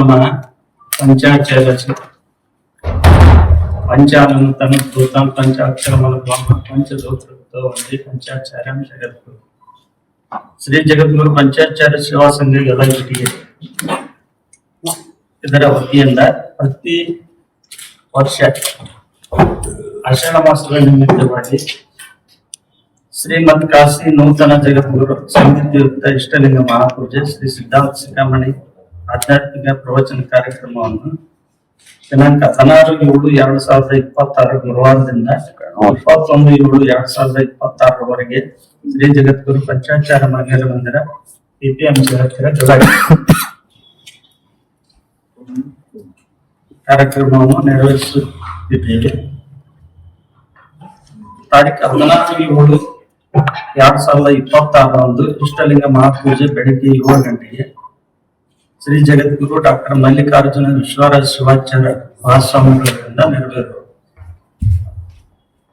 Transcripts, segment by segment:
ಬ್ರಹ್ಮ ಪಂಚಾಚಾರ್ಯ ಪಂಚಾನಂತನ ಭೂತಾಂ ಪಂಚಾಕ್ಷರಮನ ಬ್ರಹ್ಮ ಪಂಚದೋತ್ರ ಒಂದೇ ಪಂಚಾಚಾರ್ಯಂ ಜಗದ್ಗುರು ಶ್ರೀ ಜಗದ್ಗುರು ಪಂಚಾಚಾರ್ಯ ಸೇವಾ ಸಂಘ ಯಲಹಂಕ ಇದರ ವತಿಯಿಂದ ಪ್ರತಿ ವರ್ಷ ಆಷಾಢ ಮಾಸದ ನಿಮಿತ್ತವಾಗಿ ಶ್ರೀಮದ್ ಕಾಶಿ ನೂತನ ಜಗದ್ಗುರು ಸಂಗೀತಯುಕ್ತ ಇಷ್ಟಲಿಂಗ ಮಹಾಪೂಜೆ ಶ್ರೀ ಸಿದ್ಧಾಂತ ಶಿಖಾಮಣಿ ಆಧ್ಯಾತ್ಮಿಕ ಪ್ರವಚನ ಕಾರ್ಯಕ್ರಮವನ್ನು ದಿನಾಂಕ 16/7/2026 ಗುರುವಾರದಿಂದ 21/7/2026 ಶ್ರೀ ಜಗದ್ಗುರು ಪಂಚಾಚಾರ್ಯ ಮಹಿಳಾ ಮಂದಿರ PPMC ಹತ್ತಿರ ಕಾರ್ಯಕ್ರಮವನ್ನು ನೆರವೇರಿಸುತ್ತಿದ್ದೇವೆ. ತಾರೀಖು 16/7/2026 ಇಷ್ಟಲಿಂಗ ಮಹಾಪೂಜೆ ಬೆಳಿಗ್ಗೆ 7 ಗಂಟೆಗೆ ಶ್ರೀ ಜಗದ್ಗುರು ಡಾಕ್ಟರ್ ಮಲ್ಲಿಕಾರ್ಜುನ ವಿಶ್ವರಾಜ ಶಿವಾಚಾರ್ಯ ಮಹಾಸ್ವಾಮಿಗಳಿಂದ ನೆರವೇರು.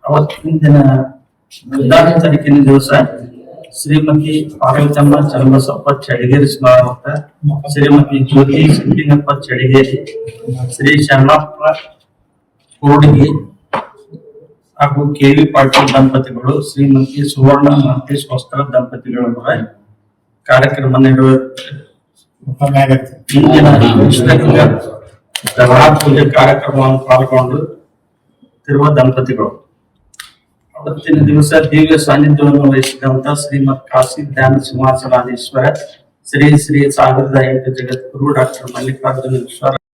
ಅವತ್ತಿನ ದಿನ 14 ತಾರೀಕಿನ ದಿವಸ ಶ್ರೀಮತಿ ಪಾರ್ವತಮ್ಮ ಚನ್ನಬಸಪ್ಪ ಚಡಿಗೇರಿ ಸ್ಮಾರಕ, ಶ್ರೀಮತಿ ಜ್ಯೋತಿ ಸಿದ್ಲಿಂಗಪ್ಪ ಚಡಿಗೇರಿ, ಶ್ರೀ ಶರಣಪ್ಪ ಕೋಡಿಗೆ ಹಾಗೂ KV ಪಾಟೀಲ್ ದಂಪತಿಗಳು, ಶ್ರೀಮತಿ ಸುವರ್ಣ ಮಹಂತೇಶ್ ವಸ್ತ್ರ ದಂಪತಿಗಳ ಕಾರ್ಯಕ್ರಮ ಇಂದಿನ ಇಷ್ಟಲಿಂಗ ಮಹಾಪೂಜೆ ಕಾರ್ಯಕ್ರಮವನ್ನು ಪಾಲ್ಗೊಂಡಿರುವ ದಂಪತಿಗಳು. ಅವತ್ತಿನ ದಿವಸ ದಿವ್ಯ ಸಾನ್ನಿಧ್ಯವನ್ನು ವಹಿಸಿದಂತ ಶ್ರೀಮದ್ ಕಾಶಿ ಧ್ಯಾನ ಸಿಂಹಾಸನಾಧೀಶ್ವರ ಶ್ರೀ ಶ್ರೀ 1008 ಜಗದ್ಗುರು ಡಾಕ್ಟರ್ ಮಲ್ಲಿಕಾರ್ಜುನ ವಿಶ್ವರಾಜ